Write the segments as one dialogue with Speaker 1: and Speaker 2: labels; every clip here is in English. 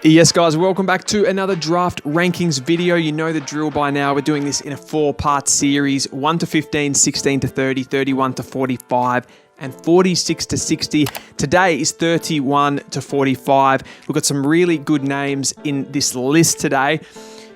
Speaker 1: Yes, guys, welcome back to another draft rankings video. You know the drill by now. We're doing this in a 4-part series, 1 to 15, 16 to 30, 31 to 45, and 46 to 60. Today is 31 to 45. We've got some really good names in this list today.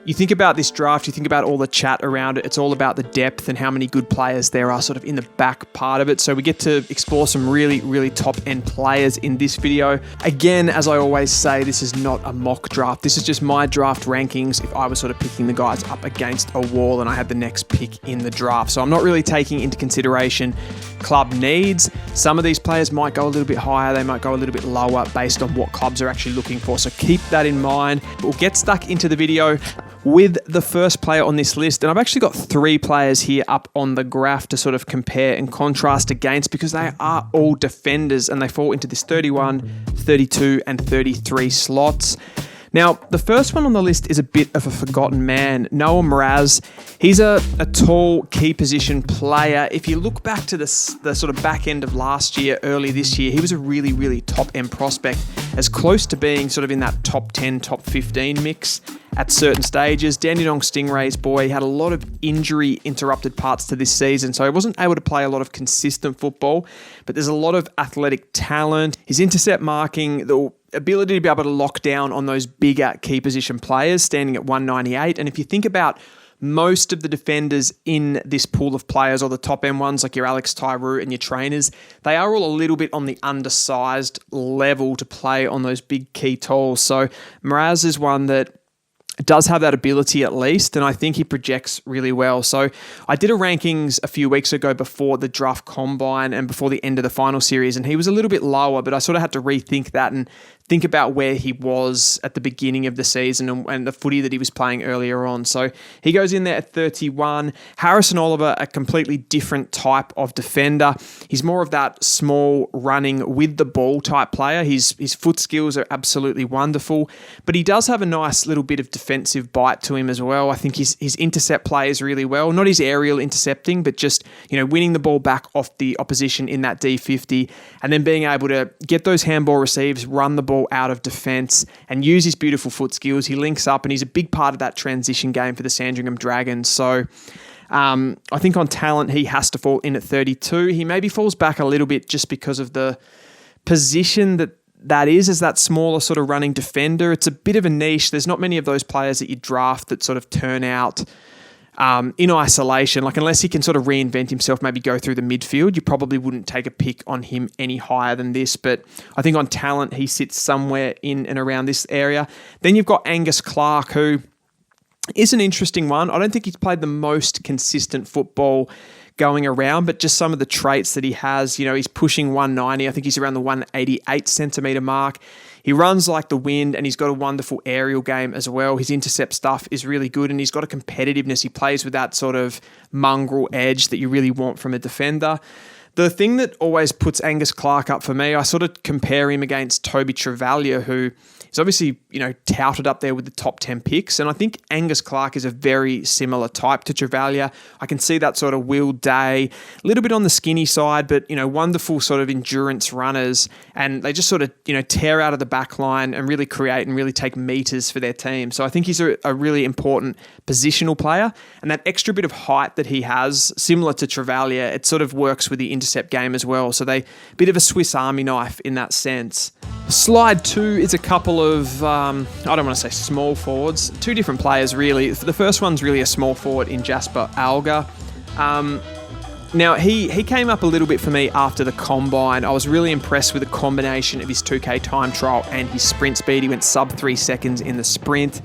Speaker 1: You think about this draft, you think about all the chat around it. It's all about the depth and how many good players there are sort of in the back part of it. So we get to explore some really top end players in this video. Again, as I always say, this is not a mock draft. This is just my draft rankings if I was sort of picking the guys up against a wall and I had the next pick in the draft. So I'm not really taking into consideration club needs. Some of these players might go a little bit higher, they might go a little bit lower based on what clubs are actually looking for. So keep that in mind. We'll get stuck into the video with the first player on this list. And I've actually got 3 players here up on the graph to sort of compare and contrast against because they are all defenders and they fall into this 31, 32, and 33 slots. Now, the first one on the list is a bit of a forgotten man, Noah Mraz. He's a tall key position player. If you look back to the sort of back end of last year, early this year, he was a really top end prospect, as close to being sort of in that top 10, top 15 mix at certain stages. Dandenong Stingrays boy had a lot of injury interrupted parts to this season, so he wasn't able to play a lot of consistent football, but there's a lot of athletic talent. His intercept marking, the ability to be able to lock down on those bigger key position players, standing at 198. And if you think about most of the defenders in this pool of players, or the top end ones like your Alex Tyroo and your trainers, they are all a little bit on the undersized level to play on those big key tools. So Mraz is one that does have that ability at least, and I think he projects really well. So I did a rankings a few weeks ago before the draft combine and before the end of the final series, and he was a little bit lower, but I sort of had to rethink that and think about where he was at the beginning of the season and the footy that he was playing earlier on. So he goes in there at 31. Harrison Oliver, a completely different type of defender. He's more of that small running with the ball type player. His foot skills are absolutely wonderful, but he does have a nice little bit of defensive bite to him as well. I think his intercept plays really well. Not his aerial intercepting, but just, winning the ball back off the opposition in that D50 and then being able to get those handball receives, run the ball out of defense and use his beautiful foot skills. He links up and he's a big part of that transition game for the Sandringham Dragons. So I think on talent, he has to fall in at 32. He maybe falls back a little bit just because of the position that is as that smaller sort of running defender. It's a bit of a niche. There's not many of those players that you draft that sort of turn out in isolation. Like, unless he can sort of reinvent himself, maybe go through the midfield, you probably wouldn't take a pick on him any higher than this. But I think on talent, he sits somewhere in and around this area. Then you've got Angus Clark, who is an interesting one. I don't think he's played the most consistent football going around, but just some of the traits that he has, he's pushing 190. I think he's around the 188 centimetre mark. He runs like the wind and he's got a wonderful aerial game as well. His intercept stuff is really good and he's got a competitiveness. He plays with that sort of mongrel edge that you really want from a defender. The thing that always puts Angus Clark up for me, I sort of compare him against Toby Travalia, who is obviously, touted up there with the top 10 picks. And I think Angus Clark is a very similar type to Travalia. I can see that sort of Will Day, a little bit on the skinny side, but, wonderful sort of endurance runners. And they just sort of, tear out of the back line and really create and really take meters for their team. So I think he's a really important positional player. And that extra bit of height that he has, similar to Travalia, it sort of works with the intercept game as well. So they bit of a Swiss Army knife in that sense. Slide 2 is a couple of, I don't want to say small forwards, 2 different players really. The first one's really a small forward in Jasper Alga. Now, he came up a little bit for me after the combine. I was really impressed with the combination of his 2K time trial and his sprint speed. He went sub 3 seconds in the sprint.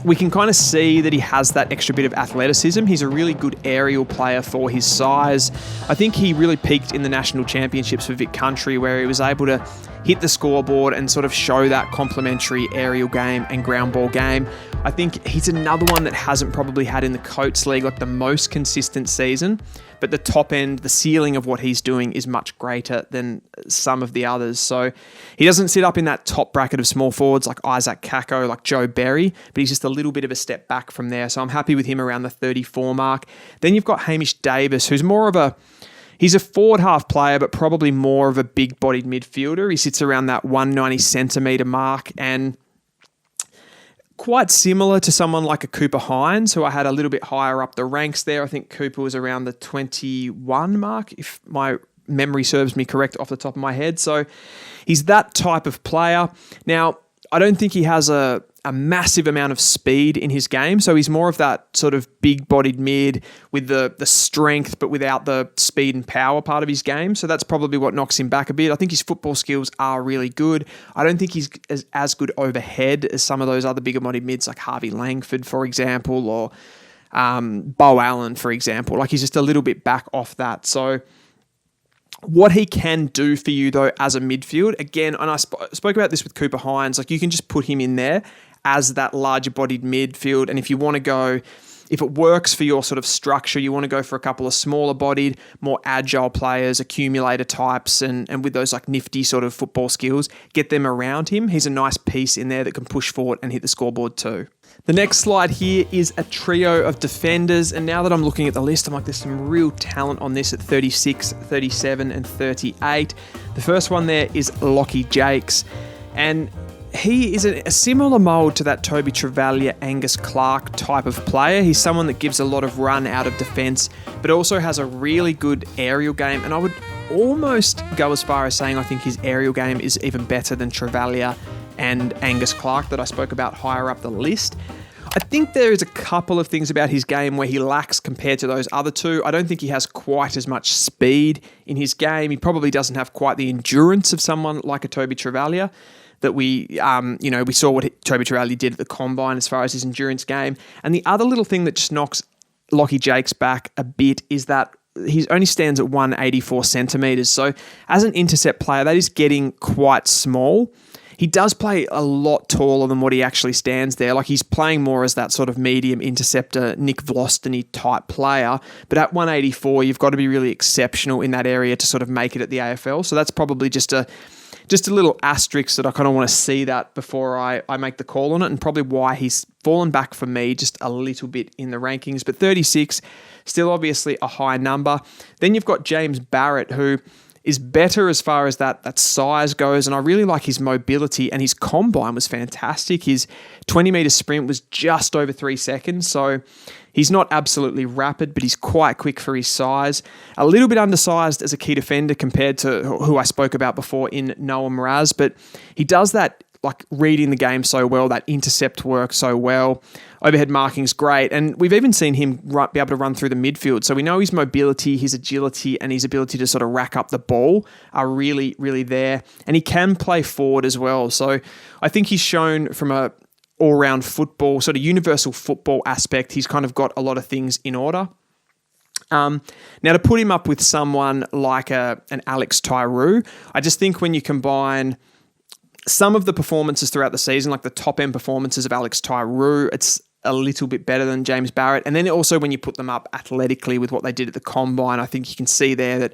Speaker 1: We can kind of see that he has that extra bit of athleticism. He's a really good aerial player for his size. I think he really peaked in the national championships for Vic Country, where he was able to hit the scoreboard and sort of show that complementary aerial game and ground ball game. I think he's another one that hasn't probably had in the Coates League like the most consistent season, but the top end, the ceiling of what he's doing is much greater than some of the others. So he doesn't sit up in that top bracket of small forwards like Isaac Kako, like Joe Berry, but he's just a little bit of a step back from there. So I'm happy with him around the 34 mark. Then you've got Hamish Davis, who's more of a He's a forward half player, but probably more of a big-bodied midfielder. He sits around that 190 centimetre mark and quite similar to someone like a Cooper Hines, who I had a little bit higher up the ranks there. I think Cooper was around the 21 mark, if my memory serves me correct off the top of my head. So he's that type of player. Now, I don't think he has a massive amount of speed in his game. So he's more of that sort of big-bodied mid with the strength, but without the speed and power part of his game. So that's probably what knocks him back a bit. I think his football skills are really good. I don't think he's as good overhead as some of those other bigger-bodied mids like Harvey Langford, for example, or Bo Allen, for example. Like, he's just a little bit back off that. So what he can do for you, though, as a midfield, again, and I spoke about this with Cooper Hines, like, you can just put him in there as that larger-bodied midfield. And if you want to go, if it works for your sort of structure, you want to go for a couple of smaller-bodied, more agile players, accumulator types, and with those like nifty sort of football skills, get them around him. He's a nice piece in there that can push forward and hit the scoreboard too. The next slide here is a trio of defenders, and now that I'm looking at the list, I'm like, there's some real talent on this at 36, 37, and 38. The first one there is Lockie Jakes, and he is a similar mould to that Toby Travalia, Angus Clark type of player. He's someone that gives a lot of run out of defence, but also has a really good aerial game, and I would almost go as far as saying I think his aerial game is even better than Travalia and Angus Clark that I spoke about higher up the list. I think there is a couple of things about his game where he lacks compared to those other two. I don't think he has quite as much speed in his game. He probably doesn't have quite the endurance of someone like a Toby Travalia that we saw what Toby Travalia did at the Combine as far as his endurance game. And the other little thing that just knocks Lockie Jakes back a bit is that he only stands at 184 centimetres. So as an intercept player, that is getting quite small. He does play a lot taller than what he actually stands there. Like, he's playing more as that sort of medium interceptor, Nick Vlastony type player. But at 184, you've got to be really exceptional in that area to sort of make it at the AFL. So that's probably just a little asterisk that I kind of want to see that before I make the call on it, and probably why he's fallen back for me just a little bit in the rankings. But 36, still obviously a high number. Then you've got James Barrett, who is better as far as that size goes, and I really like his mobility, and his combine was fantastic. His 20-metre sprint was just over 3 seconds, so he's not absolutely rapid, but he's quite quick for his size. A little bit undersized as a key defender compared to who I spoke about before in Noah Mraz, but he does that, like, reading the game so well, that intercept work so well. Overhead marking's great, and we've even seen him be able to run through the midfield. So we know his mobility, his agility, and his ability to sort of rack up the ball are really, really there. And he can play forward as well. So I think he's shown from a all-round football, sort of universal football aspect, he's kind of got a lot of things in order. Now, to put him up with someone like an Alex Tyree, I just think when you combine some of the performances throughout the season, like the top-end performances of Alex Tyree, it's a little bit better than James Barrett. And then also when you put them up athletically with what they did at the Combine, I think you can see there that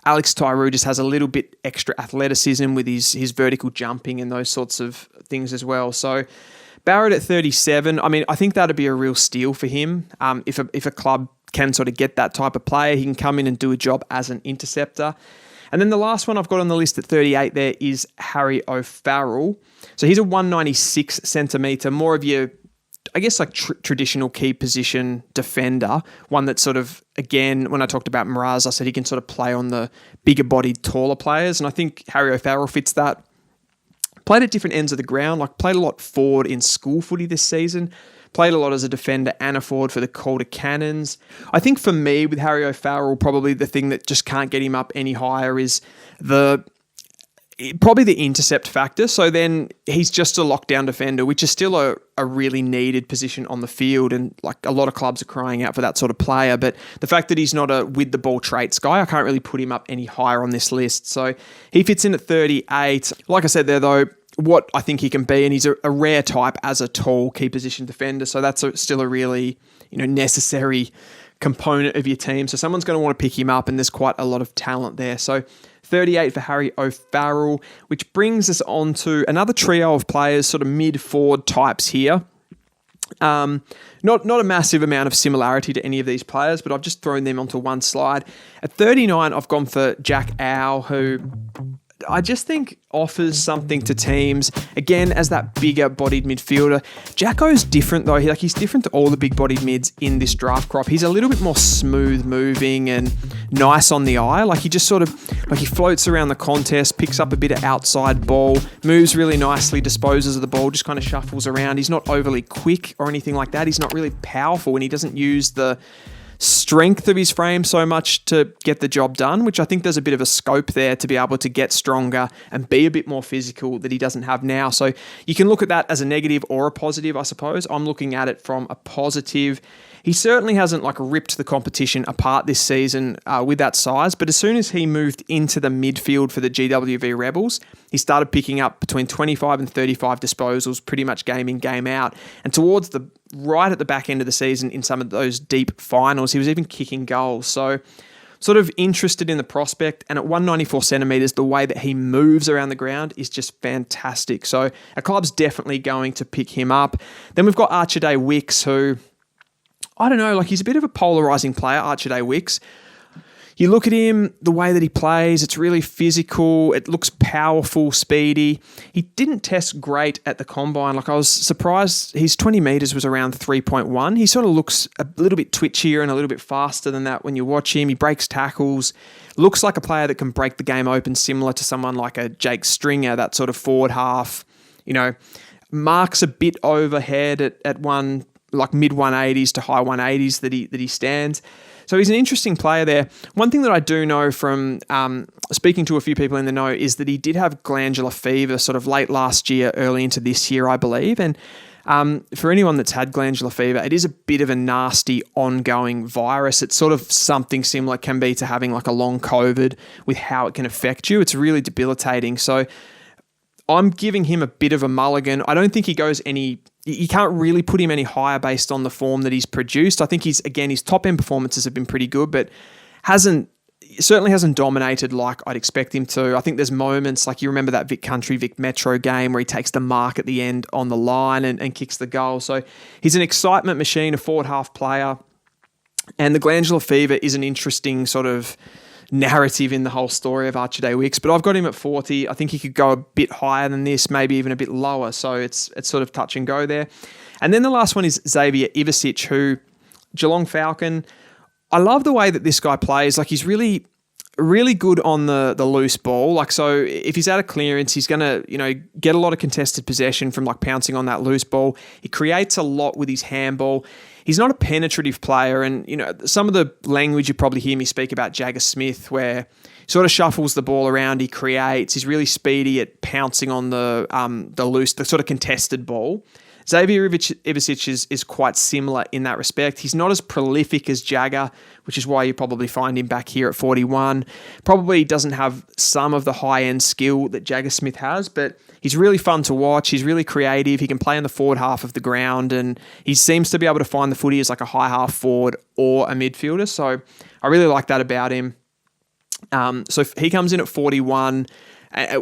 Speaker 1: Alex Tyree just has a little bit extra athleticism with his vertical jumping and those sorts of things as well. So Barrett at 37, I mean, I think that'd be a real steal for him. If a club can sort of get that type of player, he can come in and do a job as an interceptor. And then the last one I've got on the list at 38 there is Harry O'Farrell. So he's a 196 centimetre, more of your, I guess, like traditional key position defender. One that sort of, again, when I talked about Mraz, I said he can sort of play on the bigger bodied, taller players. And I think Harry O'Farrell fits that. Played at different ends of the ground, like played a lot forward in school footy this season. Played a lot as a defender and a forward for the Calder Cannons. I think for me, with Harry O'Farrell, probably the thing that just can't get him up any higher is probably the intercept factor. So then he's just a lockdown defender, which is still a really needed position on the field. And like a lot of clubs are crying out for that sort of player. But the fact that he's not a with the ball traits guy, I can't really put him up any higher on this list. So he fits in at 38. Like I said there, though, what I think he can be, and he's a rare type as a tall key position defender. So that's still a really, necessary component of your team. So someone's going to want to pick him up, and there's quite a lot of talent there. So 38 for Harry O'Farrell, which brings us on to another trio of players, sort of mid-forward types here. Not a massive amount of similarity to any of these players, but I've just thrown them onto one slide. At 39, I've gone for Jack Ow, who I just think offers something to teams. Again, as that bigger-bodied midfielder. Jacko's different, though. He's different to all the big-bodied mids in this draft crop. He's a little bit more smooth-moving and nice on the eye. Like, he just sort of, like, he floats around the contest, picks up a bit of outside ball, moves really nicely, disposes of the ball, just kind of shuffles around. He's not overly quick or anything like that. He's not really powerful, and he doesn't use the strength of his frame so much to get the job done, which I think there's a bit of a scope there to be able to get stronger and be a bit more physical that he doesn't have now. So you can look at that as a negative or a positive, I suppose. I'm looking at it from a positive. He certainly hasn't ripped the competition apart this season with that size, but as soon as he moved into the midfield for the GWV Rebels, he started picking up between 25 and 35 disposals pretty much game in, game out. And towards the right at the back end of the season in some of those deep finals, he was even kicking goals. So sort of interested in the prospect, and at 194 centimetres, the way that he moves around the ground is just fantastic. So our club's definitely going to pick him up. Then we've got Archie Wicks, who, I don't know, he's a bit of a polarising player, Archie Wicks. You look at him, the way that he plays, it's really physical, it looks powerful, speedy. He didn't test great at the combine. I was surprised his 20 metres was around 3.1. He sort of looks a little bit twitchier and a little bit faster than that when you watch him. He breaks tackles, looks like a player that can break the game open, similar to someone like a Jake Stringer, that sort of forward half, marks a bit overhead at one, mid 180s to high 180s that he stands. So he's an interesting player there. One thing that I do know from speaking to a few people in the know is that he did have glandular fever sort of late last year, early into this year, I believe. And for anyone that's had glandular fever, it is a bit of a nasty ongoing virus. It's sort of something similar can be to having a long COVID with how it can affect you. It's really debilitating. So I'm giving him a bit of a mulligan. I don't think he goes you can't really put him any higher based on the form that he's produced. I think his top end performances have been pretty good, but certainly hasn't dominated like I'd expect him to. I think there's moments, you remember that Vic Country, Vic Metro game where he takes the mark at the end on the line and kicks the goal. So he's an excitement machine, a forward half player. And the glandular fever is an interesting sort of narrative in the whole story of Archie Wicks, but I've got him at 40. I think he could go a bit higher than this, maybe even a bit lower. So it's sort of touch and go there. And then the last one is Xavier Ivasic, who Geelong Falcon. I love the way that this guy plays. He's really, really good on the loose ball. So if he's out of clearance, he's going to, get a lot of contested possession from pouncing on that loose ball. He creates a lot with his handball. He's not a penetrative player, and some of the language you probably hear me speak about Jagger Smith, where he sort of shuffles the ball around, he creates, he's really speedy at pouncing on the sort of contested ball. Xavier Ivasic is quite similar in that respect. He's not as prolific as Jagger, which is why you probably find him back here at 41. Probably doesn't have some of the high-end skill that Jagger Smith has, but he's really fun to watch. He's really creative. He can play in the forward half of the ground, and he seems to be able to find the footy as a high half forward or a midfielder. So I really like that about him. So he comes in at 41.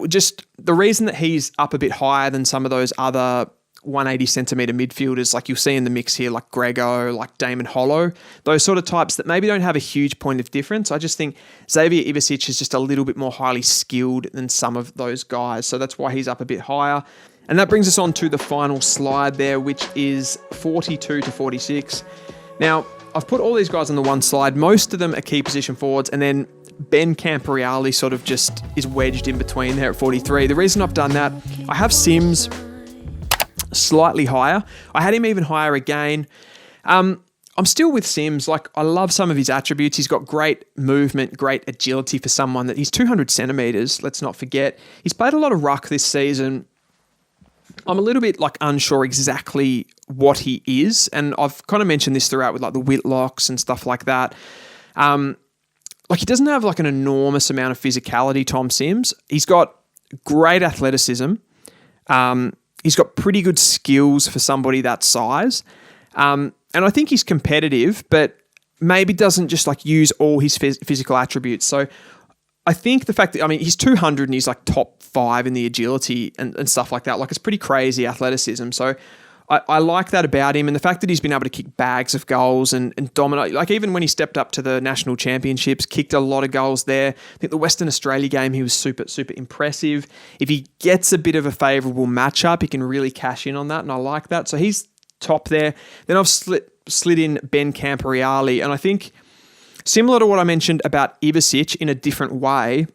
Speaker 1: Just the reason that he's up a bit higher than some of those other 180 centimetre midfielders you'll see in the mix here, like Grego, like Damon Hollow, those sort of types that maybe don't have a huge point of difference. I just think Xavier Ivasic is just a little bit more highly skilled than some of those guys. So that's why he's up a bit higher. And that brings us on to the final slide there, which is 42 to 46. Now, I've put all these guys on the one slide. Most of them are key position forwards, and then Ben Camporeale sort of just is wedged in between there at 43. The reason I've done that, I have Sims slightly higher. I had him even higher again. I'm still with Sims. I love some of his attributes. He's got great movement, great agility for someone that he's 200 centimetres, let's not forget. He's played a lot of ruck this season. I'm a little bit unsure exactly what he is, and I've kind of mentioned this throughout with the Whitlocks and stuff like that. He doesn't have an enormous amount of physicality, Tom Sims. He's got great athleticism. He's got pretty good skills for somebody that size. And I think he's competitive, but maybe doesn't just use all his physical attributes. So I think the fact that, he's 200 and he's top 5 in the agility and stuff like that. It's pretty crazy athleticism. So I like that about him, and the fact that he's been able to kick bags of goals and dominate. Like even when he stepped up to the national championships, kicked a lot of goals there. I think the Western Australia game, he was super impressive. If he gets a bit of a favourable matchup, he can really cash in on that, and I like that. So he's top there. Then I've slid in Ben Camporeale, and I think similar to what I mentioned about Ivicic in a different way,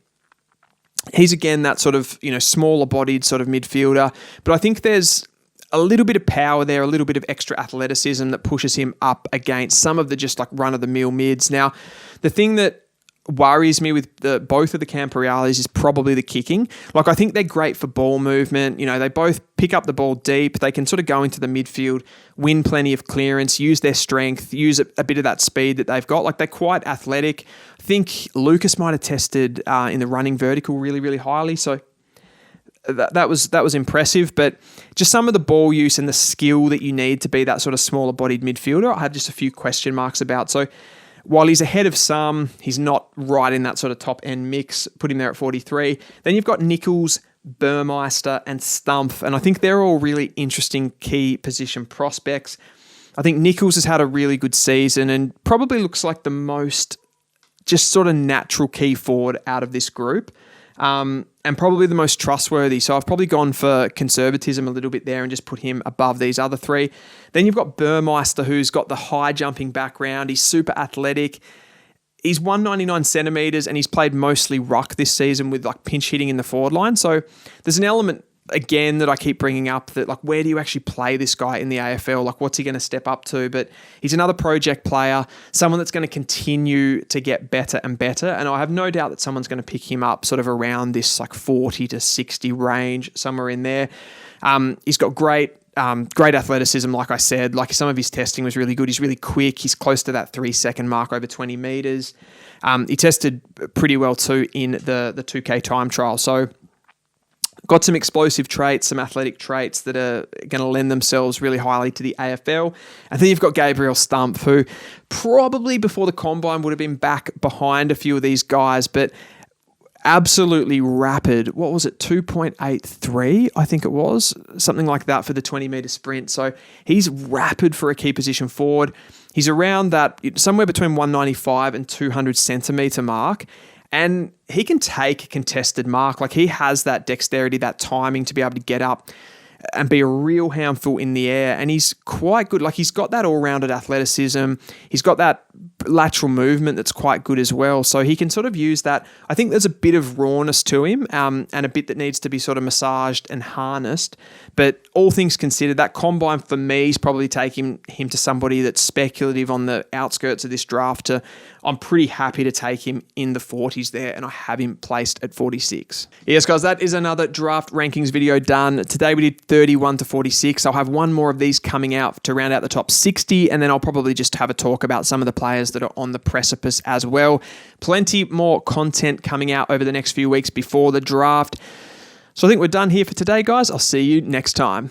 Speaker 1: he's again that sort of, smaller bodied sort of midfielder, but I think there's a little bit of power there, a little bit of extra athleticism that pushes him up against some of the just like run-of-the-mill mids. Now, the thing that worries me with both of the Camporeales is probably the kicking. Like, I think they're great for ball movement. They both pick up the ball deep. They can sort of go into the midfield, win plenty of clearance, use their strength, use a bit of that speed that they've got. Like, they're quite athletic. I think Lucas might have tested in the running vertical really, really highly. So that was impressive, but just some of the ball use and the skill that you need to be that sort of smaller bodied midfielder, I have just a few question marks about. So while he's ahead of some, he's not right in that sort of top end mix. Put him there at 43. Then you've got Nichols, Burmeister and Stumpf, and I think they're all really interesting key position prospects. I think Nichols has had a really good season and probably looks like the most just sort of natural key forward out of this group. And probably the most trustworthy. So I've probably gone for conservatism a little bit there and just put him above these other three. Then you've got Burmeister, who's got the high jumping background. He's super athletic. He's 199 centimetres and he's played mostly ruck this season with like pinch hitting in the forward line. So there's an element again that I keep bringing up that like, where do you actually play this guy in the AFL? Like, what's he going to step up to? But he's another project player, someone that's going to continue to get better and better. And I have no doubt that someone's going to pick him up sort of around this like 40 to 60 range, somewhere in there. He's got great athleticism, like I said. Like, some of his testing was really good. He's really quick. He's close to that 3-second mark over 20 metres. He tested pretty well too in the 2K time trial. So got some explosive traits, some athletic traits that are going to lend themselves really highly to the AFL. And then you've got Gabriel Stumpf, who probably before the combine would have been back behind a few of these guys, but absolutely rapid. What was it? 2.83, I think it was. Something like that for the 20-metre sprint. So he's rapid for a key position forward. He's around that, somewhere between 195 and 200 centimetre mark. And he can take a contested mark. Like, he has that dexterity, that timing to be able to get up and be a real handful in the air. And he's quite good. Like, he's got that all-rounded athleticism. He's got that lateral movement that's quite good as well. So he can sort of use that. I think there's a bit of rawness to him and a bit that needs to be sort of massaged and harnessed. But all things considered, that combine for me is probably taking him to somebody that's speculative on the outskirts of this draft. I'm pretty happy to take him in the 40s there, and I have him placed at 46. Yes, guys, that is another draft rankings video done. Today we did 31 to 46. I'll have one more of these coming out to round out the top 60, and then I'll probably just have a talk about some of the players that are on the precipice as well. Plenty more content coming out over the next few weeks before the draft. So I think we're done here for today, guys. I'll see you next time.